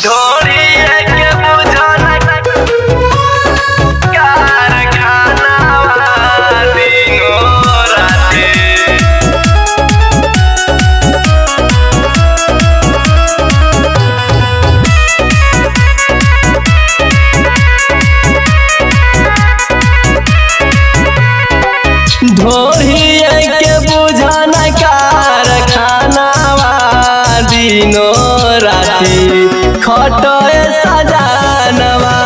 ढोलिया के बुझाना कारखाना दिनों राते। ढोलिया के बुझाना कारखाना दिनों राती खटोए सजानवा।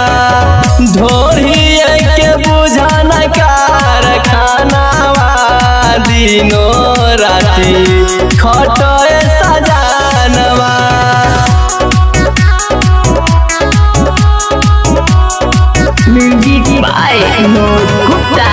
ढोलिया के बुझाना कारखानावा दिनों राती खटोए सजानवा। Music by Vinod Gupta.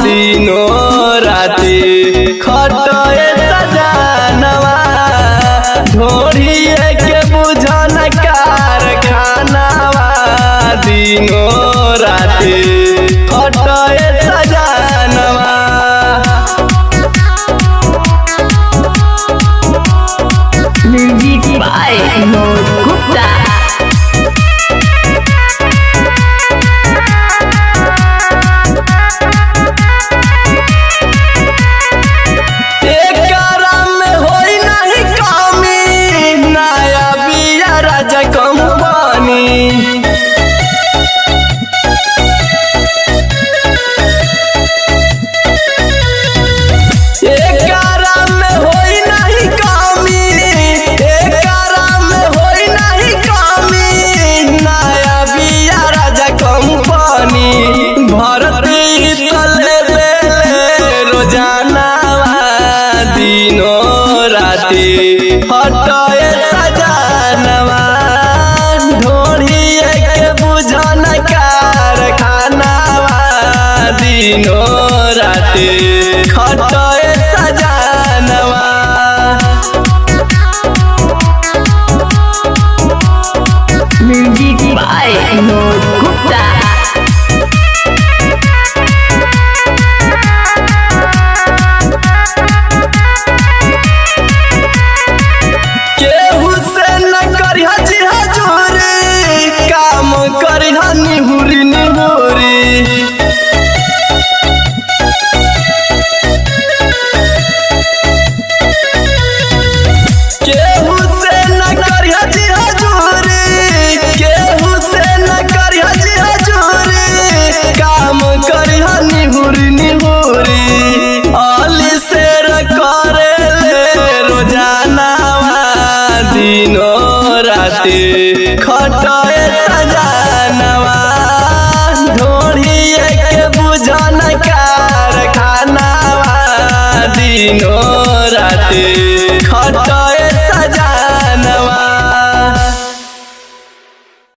दिनों राती खटोए सजानवा। ढोलिया के बुझाना कारखानावा दिनों राती खटोए सजानवा। Music by Vinod Gupta. दिनों राती खटोए सजानवा। ढोलिया के बुझाना कारखानावा दिनों